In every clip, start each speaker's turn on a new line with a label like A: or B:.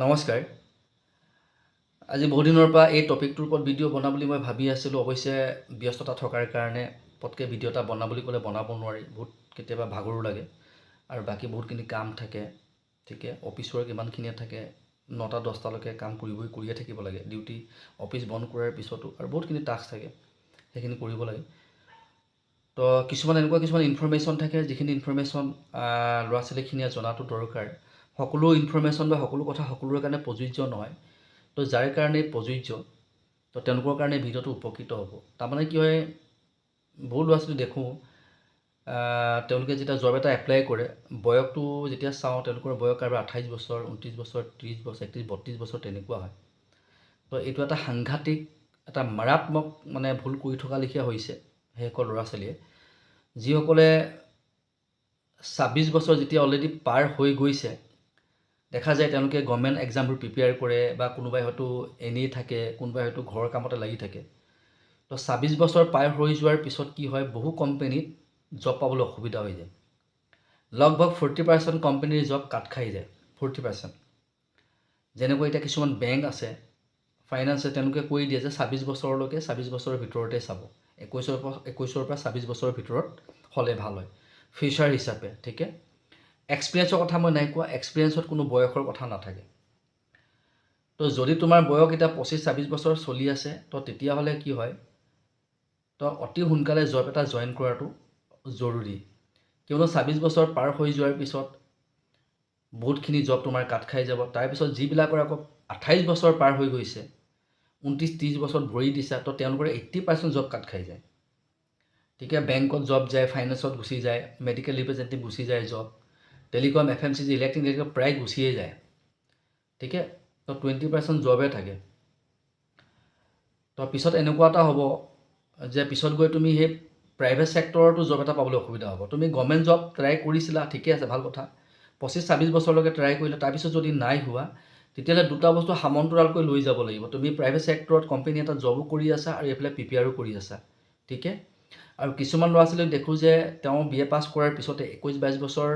A: নমস্কাৰ। আজি বহুদিনৰ পৰা এই টপিকটোৰ ওপৰত ভিডিঅ' বনাম বুলি মই ভাবি আছিলোঁ। অৱশ্যে ব্যস্ততা থকাৰ কাৰণে পটকৈ ভিডিঅ' এটা বনাম বুলি ক'লে বনাব নোৱাৰি। বহুত কেতিয়াবা ভাগৰো লাগে আৰু বাকী বহুতখিনি কাম থাকে। ঠিকে, অফিচ ৱৰ্ক ইমানখিনিয়ে থাকে, 9টা 10টালৈকে কাম কৰিয়ে থাকিব লাগে। ডিউটি অফিচ বন্ধ কৰাৰ পিছতো আৰু বহুতখিনি টাস্ক থাকে, সেইখিনি কৰিব লাগে। তো কিছুমান ইনফৰমেশ্যন থাকে, যিখিনি ইনফৰমেশ্যন ল'ৰা ছোৱালীখিনিয়ে জনাটো দৰকাৰ। সকলো ইনফৰমেশ্যন বা সকলো কথা সকলোৰে কাৰণে প্ৰযোজ্য নহয়। তো যাৰ কাৰণে প্ৰযোজ্য, তো তেওঁলোকৰ কাৰণে ভিডিঅ'টো উপকৃত হ'ব। তাৰমানে কি হয়, বহুত ল'ৰা ছোৱালী দেখোঁ, তেওঁলোকে যেতিয়া জব এটা এপ্লাই কৰে, বয়সটো যেতিয়া চাওঁ, তেওঁলোকৰ বয়স কাৰোবাৰ 28 বছৰ, 29 বছৰ, 30 বছৰ, 31, 32 বছৰ তেনেকুৱা হয়। তো এইটো এটা সাংঘাতিক, এটা মাৰাত্মক ভুল কৰি থকা লেখীয়া হৈছে সেইসকল ল'ৰা ছোৱালীয়ে, যিসকলে 26 বছৰ যেতিয়া অলৰেডি পাৰ হৈ গৈছে। দেখা যায় তেওঁলোকে গভৰ্ণমেণ্ট এক্সামবোৰ প্ৰিপেয়াৰ কৰে বা কোনোবাই হয়তো এনেই থাকে, কোনোবাই হয়তো ঘৰৰ কামতে লাগি থাকে। তো 26 বছৰ পাৰ হৈ যোৱাৰ পিছত কি হয়, বহু কোম্পেনীত জব পাবলৈ অসুবিধা হৈ যায়। লগভগ 40% কোম্পেনীৰ জব কাট খাই যায়। 40%। যেনেকৈ এতিয়া কিছুমান বেংক আছে, ফাইনেন্সে, তেওঁলোকে কৈ দিয়ে যে 26 বছৰলৈকে, 26 বছৰৰ ভিতৰতে চাব। 21ৰ পৰা 26 বছৰৰ ভিতৰত হ'লে ভাল হয় ফিউচাৰ হিচাপে। ঠিকে, এক্সপিৰিয়েঞ্চৰ কথা মই নাই কোৱা, এক্সপিৰিয়েঞ্চত কোনো বয়সৰ কথা নাথাকে। তো যদি তোমাৰ বয়স এতিয়া 25-26 বছৰ চলি আছে, তো তেতিয়াহ'লে কি হয়, তো অতি সোনকালে জব এটা জইন কৰাটো জৰুৰী। কিয়নো 26 বছৰ পাৰ হৈ যোৱাৰ পিছত বহুতখিনি জব তোমাৰ কাট খাই যাব। তাৰপিছত যিবিলাকৰ আকৌ 28 বছৰ পাৰ হৈ গৈছে, 29-30 বছৰত ভৰি দিছা, তো তেওঁলোকৰ 80% জব কাট খাই যায়। ঠিকে, বেংকত জব যায়, ফাইনেন্সত গুচি যায়, মেডিকেল ৰিপ্ৰেজেণ্টেটিভ গুচি যায় জব, টেলিকম, FMCG, ইলেক্ট্ৰিক প্ৰায় গুচিয়ে যায়। ঠিকে, তো 20% জবে থাকে। তো পিছত এনেকুৱা এটা হ'ব যে পিছত গৈ তুমি সেই প্ৰাইভেট ছেক্টৰতো জব এটা পাবলৈ অসুবিধা হ'ব। তুমি গভৰ্ণমেণ্ট জব ট্ৰাই কৰিছিলা, ঠিকে আছে, ভাল কথা, 25-26 বছৰলৈকে ট্ৰাই কৰিলা, তাৰপিছত যদি নাই হোৱা, তেতিয়াহ'লে দুটা বস্তু সামন্তৰালকৈ লৈ যাব লাগিব। তুমি প্ৰাইভেট ছেক্টৰত কোম্পানী এটা জবো কৰি আছা আৰু এইফালে প্ৰিপেয়াৰো কৰি আছা। ঠিকে, আৰু কিছুমান ল'ৰা ছোৱালীক দেখোঁ যে তেওঁ BA পাছ কৰাৰ পিছতে 21-22 বছৰ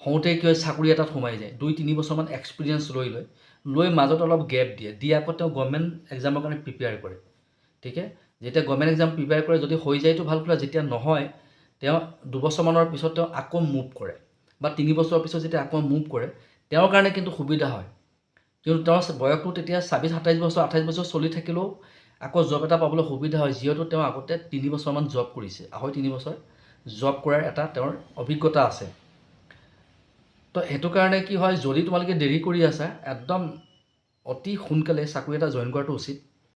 A: হওঁতে কি হয়, চাকৰি এটাত সোমাই যায়, 2-3 বছৰমান এক্সপিৰিয়েঞ্চ লৈ মাজত অলপ গেপ দি আকৌ তেওঁ গভৰ্ণমেণ্ট এক্সামৰ কাৰণে প্ৰিপেয়াৰ কৰে। ঠিকে, যেতিয়া গভৰ্ণমেণ্ট এক্সাম প্ৰিপেয়াৰ কৰে, যদি হৈ যায়তো ভাল কথা, যেতিয়া নহয়, তেওঁ 2 বছৰমানৰ পিছত তেওঁ আকৌ মুভ কৰে, বা 3 বছৰৰ পিছত যেতিয়া আকৌ মুভ কৰে, তেওঁৰ কাৰণে কিন্তু সুবিধা হয়। কিয়নো তেওঁৰ বয়সটো তেতিয়া 26-27 বছৰ, 28 বছৰ চলি থাকিলেও আকৌ জব এটা পাবলৈ সুবিধা হয়, যিহেতু তেওঁ আগতে 3 বছৰমান জব কৰিছে, 2.5-3 বছৰ জব কৰাৰ এটা তেওঁৰ অভিজ্ঞতা আছে। তো সেইটো কাৰণে কি হয়, যদি তোমালোকে দেৰি কৰি আছা, একদম অতি সোনকালে চাকৰি এটা জইন কৰাটো উচিত।